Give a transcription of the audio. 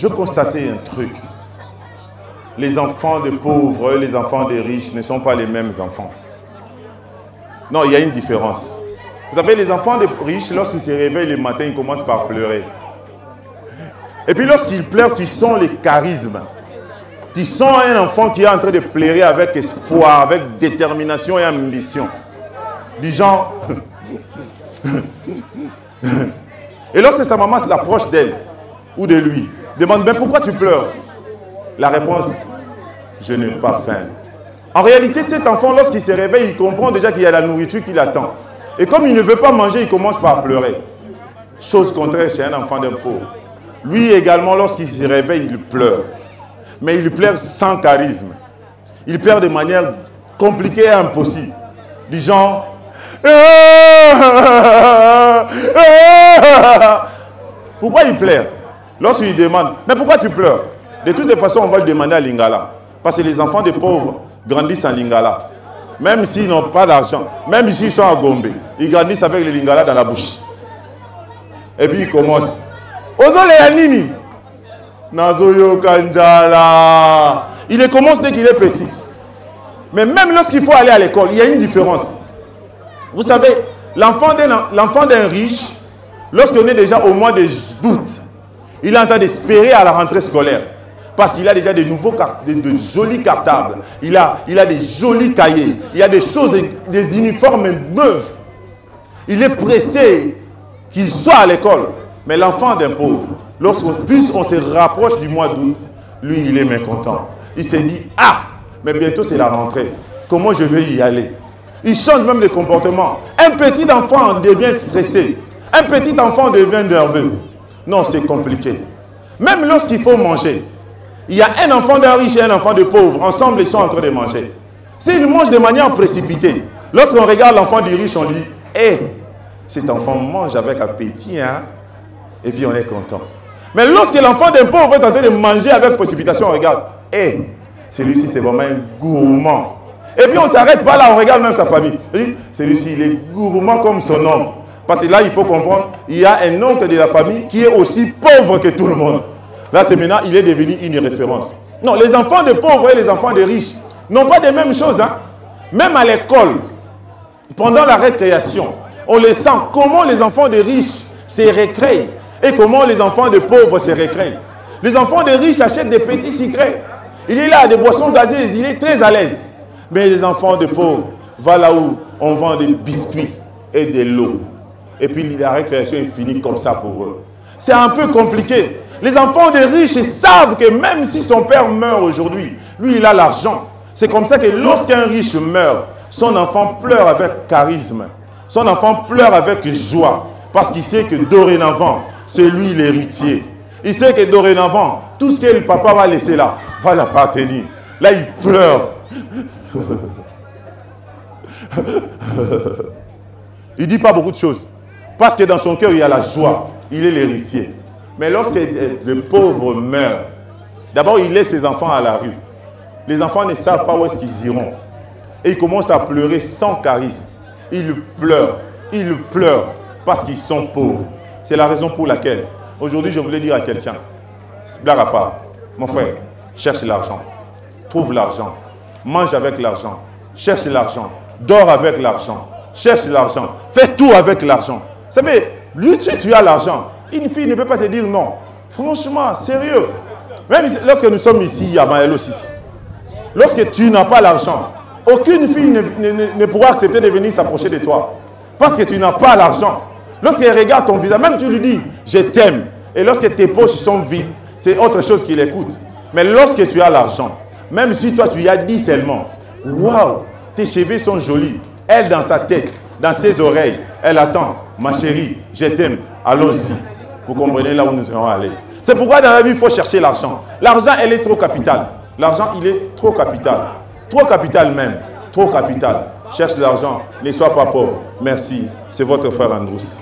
je constatais un truc. Les enfants des pauvres et les enfants des riches ne sont pas les mêmes enfants. Non, il y a une différence. Vous savez, les enfants des riches, lorsqu'ils se réveillent le matin, ils commencent par pleurer. Et puis lorsqu'ils pleurent, tu sens les charismes. Tu sens un enfant qui est en train de pleurer avec espoir, avec détermination et ambition. Du genre... Et lorsque sa maman l'approche d'elle ou de lui, demande, mais pourquoi tu pleures? La réponse, je n'ai pas faim. En réalité, cet enfant, lorsqu'il se réveille, il comprend déjà qu'il y a la nourriture qui l'attend. Et comme il ne veut pas manger, il commence par pleurer. Chose contraire chez un enfant d'un pauvre. Lui également, lorsqu'il se réveille, il pleure. Mais il pleure sans charisme. Il pleure de manière compliquée et impossible. Du genre... Pourquoi il pleure? Lorsqu'il demande, mais pourquoi tu pleures? De toutes les façons, on va le demander à Lingala. Parce que les enfants des pauvres grandissent en Lingala. Même s'ils n'ont pas d'argent, même s'ils sont à Gombe, ils grandissent avec le Lingala dans la bouche. Et puis ils commencent. Ozole Yanini. Nazoyo Kanjala. Il les commence dès qu'il est petit. Mais même lorsqu'il faut aller à l'école, il y a une différence. Vous savez, l'enfant d'un riche, lorsqu'on est déjà au mois d'août, il est en train d'espérer à la rentrée scolaire. Parce qu'il a déjà de jolis cartables, il a des jolis cahiers, il y a des choses, des uniformes neufs. Il est pressé qu'il soit à l'école. Mais l'enfant d'un pauvre, on se rapproche du mois d'août, lui, il est mécontent. Il s'est dit, ah, mais bientôt c'est la rentrée. Comment je vais y aller? Il change même de comportement. Un petit enfant devient stressé. Un petit enfant devient nerveux. Non, c'est compliqué. Même lorsqu'il faut manger, il y a un enfant d'un riche et un enfant de pauvre. Ensemble, ils sont en train de manger. S'ils mangent de manière précipitée, lorsqu'on regarde l'enfant du riche, on dit, hé, cet enfant mange avec appétit, hein? Et puis on est content. Mais lorsque l'enfant d'un pauvre est en train de manger avec précipitation, on regarde, hé, celui-ci c'est vraiment un gourmand. Et puis on ne s'arrête pas là, on regarde même sa famille. Celui-ci, il est gourmand comme son oncle. Parce que là, il faut comprendre, il y a un oncle de la famille qui est aussi pauvre que tout le monde. Là, c'est maintenant, il est devenu une référence. Non, les enfants des pauvres et les enfants des riches n'ont pas les mêmes choses. Hein. Même à l'école, pendant la récréation, on les sent comment les enfants des riches se récréent et comment les enfants des pauvres se récréent. Les enfants des riches achètent des petits secrets. Il est là, des boissons gazeuses, il est très à l'aise. Mais les enfants des pauvres, va là où on vend des biscuits et de l'eau. Et puis la récréation est finie comme ça pour eux. C'est un peu compliqué. Les enfants des riches savent que même si son père meurt aujourd'hui, lui il a l'argent. C'est comme ça que lorsqu'un riche meurt, son enfant pleure avec charisme. Son enfant pleure avec joie. Parce qu'il sait que dorénavant, c'est lui l'héritier. Il sait que dorénavant, tout ce que le papa va laisser là, va l'appartenir. Là il pleure. Il ne dit pas beaucoup de choses. Parce que dans son cœur, il y a la joie. Il est l'héritier. Mais lorsque le pauvre meurt, d'abord, il laisse ses enfants à la rue. Les enfants ne savent pas où est-ce qu'ils iront. Et ils commencent à pleurer sans charisme. Ils pleurent parce qu'ils sont pauvres. C'est la raison pour laquelle, aujourd'hui, je voulais dire à quelqu'un, blague à part, mon frère, cherche l'argent. Trouve l'argent. Mange avec l'argent. Cherche l'argent. Dors avec l'argent. Cherche l'argent. Fais tout avec l'argent. Vous savez, lui, si tu as l'argent, une fille ne peut pas te dire non. Franchement, sérieux. Même lorsque nous sommes ici, à Maëlos aussi. Lorsque tu n'as pas l'argent, aucune fille ne pourra accepter de venir s'approcher de toi. Parce que tu n'as pas l'argent. Lorsqu'elle regarde ton visage, même tu lui dis, je t'aime. Et lorsque tes poches sont vides, c'est autre chose qui l'écoute. Mais lorsque tu as l'argent, même si toi tu y as dit seulement, waouh, tes cheveux sont jolis. Elle dans sa tête, dans ses oreilles, elle attend, ma chérie, je t'aime, allons-y. Vous comprenez là où nous allons aller. C'est pourquoi dans la vie, il faut chercher l'argent. L'argent, elle est trop capitale. L'argent, il est trop capital. Trop capital même. Trop capital. Cherche l'argent, ne sois pas pauvre. Merci. C'est votre frère Androus.